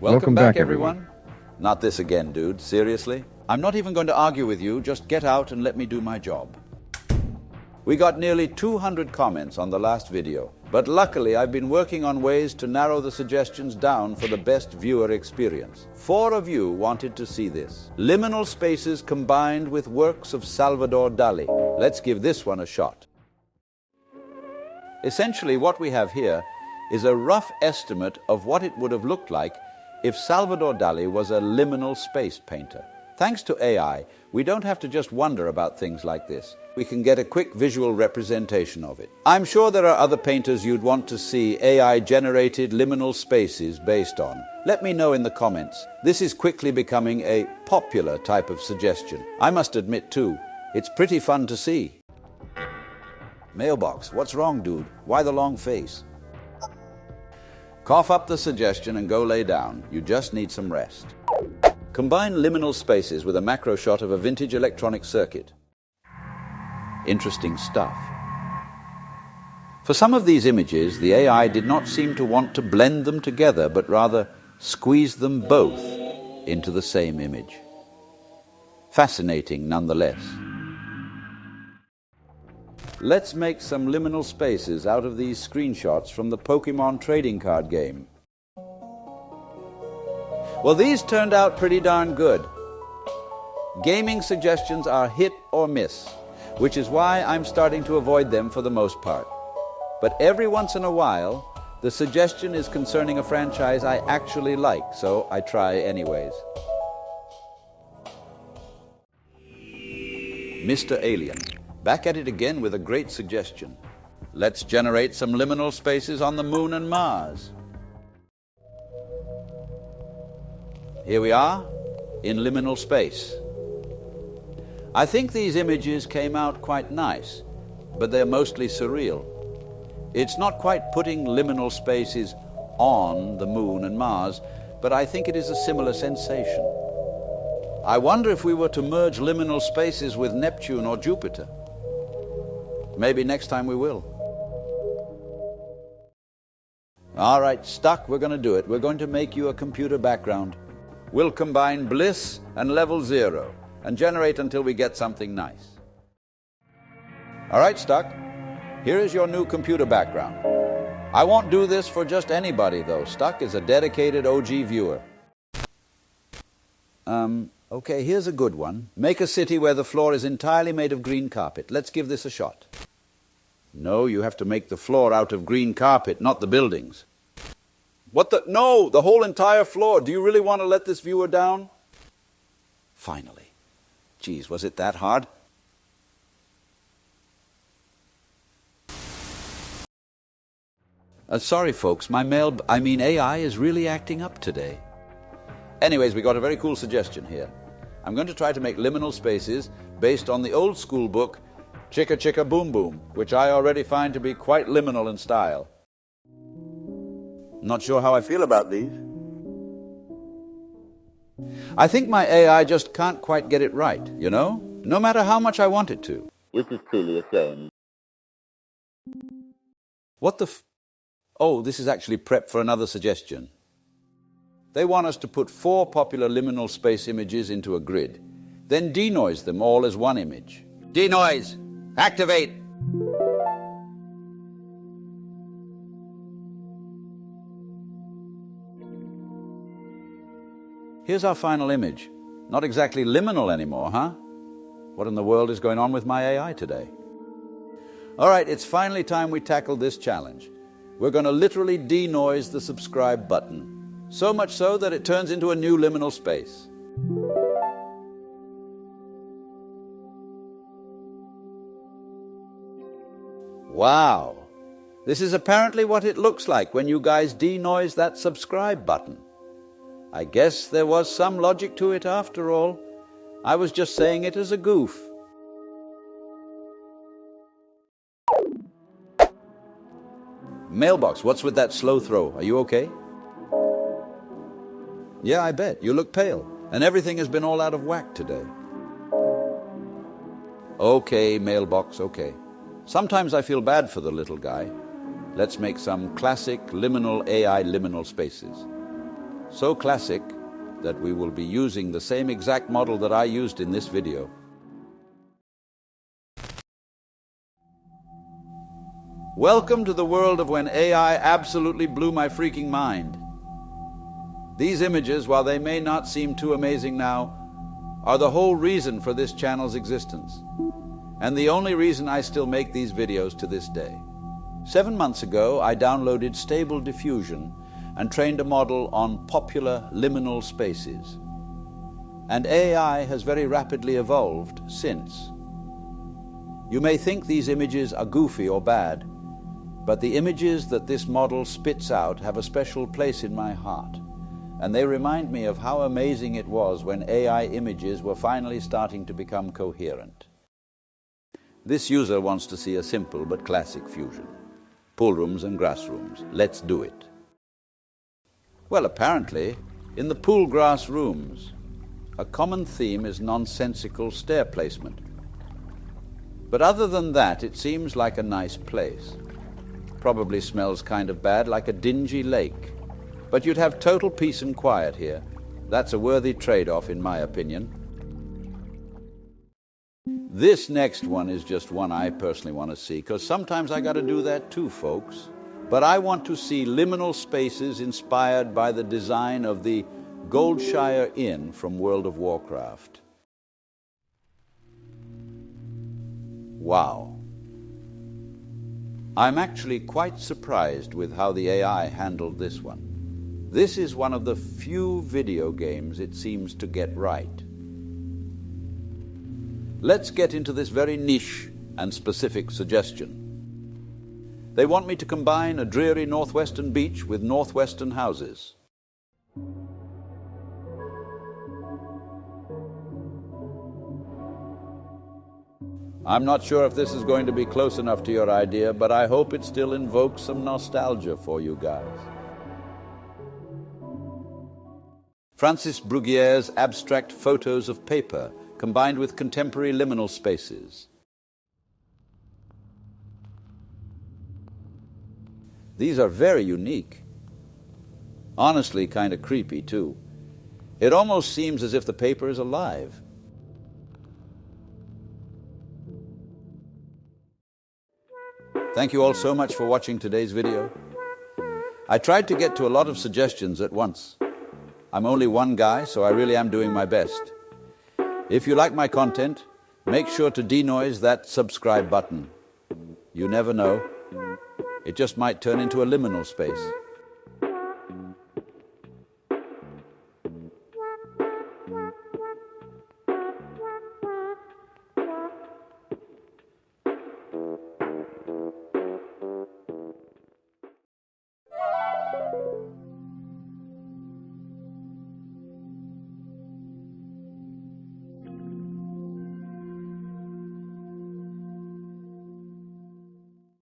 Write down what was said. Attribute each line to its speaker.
Speaker 1: Welcome back, everyone. Not this again, dude. Seriously? I'm not even going to argue with you. Just get out and let me do my job. We got nearly 200 comments on the last video, but luckily I've been working on ways to narrow the suggestions down for the best viewer experience. 4 of you wanted to see this. Liminal spaces combined with works of Salvador Dali. Let's give this one a shot. Essentially, what we have here is a rough estimate of what it would have looked like if Salvador Dali was a liminal space painter. Thanks to AI, we don't have to just wonder about things like this. We can get a quick visual representation of it. I'm sure there are other painters you'd want to see AI-generated liminal spaces based on. Let me know in the comments. This is quickly becoming a popular type of suggestion. I must admit too, it's pretty fun to see. Mailbox, what's wrong, dude? Why the long face? Cough up the suggestion and go lay down. You just need some rest. Combine liminal spaces with a macro shot of a vintage electronic circuit. Interesting stuff. For some of these images, the AI did not seem to want to blend them together, but rather squeeze them both into the same image. Fascinating nonetheless. Let's make some liminal spaces out of these screenshots from the Pokemon trading card game. Well, these turned out pretty darn good. Gaming suggestions are hit or miss, which is why I'm starting to avoid them for the most part. But every once in a while, the suggestion is concerning a franchise I actually like, so I try anyways. Mr. Alien, back at it again with a great suggestion. Let's generate some liminal spaces on the Moon and Mars. Here we are, in liminal space. I think these images came out quite nice, but they're mostly surreal. It's not quite putting liminal spaces on the Moon and Mars, but I think it is a similar sensation. I wonder if we were to merge liminal spaces with Neptune or Jupiter. Maybe next time we will. All right, stuck, we're going to do it. We're going to make you a computer background. We'll combine bliss and level 0 and generate until we get something nice. All right, Stuck, here is your new computer background. I won't do this for just anybody, though. Stuck is a dedicated OG viewer. Okay, here's a good one. Make a city where the floor is entirely made of green carpet. Let's give this a shot. No, you have to make the floor out of green carpet, not the buildings. What the? No, the whole entire floor. Do you really want to let this viewer down? Finally. Geez, was it that hard? Sorry, folks, AI is really acting up today. Anyways, we got a very cool suggestion here. I'm going to try to make liminal spaces based on the old school book, Chicka Chicka Boom Boom, which I already find to be quite liminal in style. Not sure how I feel about these. I think my AI just can't quite get it right, you know? No matter how much I want it to.
Speaker 2: This is truly a shame.
Speaker 1: What the Oh, this is actually prep for another suggestion. They want us to put 4 popular liminal space images into a grid, then denoise them all as one image. Denoise! Activate! Here's our final image. Not exactly liminal anymore, huh? What in the world is going on with my AI today? All right, it's finally time we tackle this challenge. We're going to literally denoise the subscribe button. So much so that it turns into a new liminal space. Wow! This is apparently what it looks like when you guys denoise that subscribe button. I guess there was some logic to it after all. I was just saying it as a goof. Mailbox, what's with that slow throw? Are you okay? Yeah, I bet. You look pale. And everything has been all out of whack today. Okay, Mailbox, okay. Sometimes I feel bad for the little guy. Let's make some classic liminal AI liminal spaces. So classic that we will be using the same exact model that I used in this video. Welcome to the world of when AI absolutely blew my freaking mind. These images, while they may not seem too amazing now, are the whole reason for this channel's existence, and the only reason I still make these videos to this day. 7 months ago, I downloaded Stable Diffusion and trained a model on popular liminal spaces. And AI has very rapidly evolved since. You may think these images are goofy or bad, but the images that this model spits out have a special place in my heart, and they remind me of how amazing it was when AI images were finally starting to become coherent. This user wants to see a simple but classic fusion. Pool rooms and grass rooms. Let's do it. Well, apparently, in the pool grass rooms, a common theme is nonsensical stair placement. But other than that, it seems like a nice place. Probably smells kind of bad, like a dingy lake. But you'd have total peace and quiet here. That's a worthy trade-off, in my opinion. This next one is just one I personally want to see, because sometimes I got to do that too, folks. But I want to see liminal spaces inspired by the design of the Goldshire Inn from World of Warcraft. Wow. I'm actually quite surprised with how the AI handled this one. This is one of the few video games it seems to get right. Let's get into this very niche and specific suggestion. They want me to combine a dreary Northwestern beach with Northwestern houses. I'm not sure if this is going to be close enough to your idea, but I hope it still invokes some nostalgia for you guys. Francis Brugier's abstract photos of paper combined with contemporary liminal spaces. These are very unique. Honestly, kind of creepy, too. It almost seems as if the paper is alive. Thank you all so much for watching today's video. I tried to get to a lot of suggestions at once. I'm only one guy, so I really am doing my best. If you like my content, make sure to denoise that subscribe button. You never know. It just might turn into a liminal space.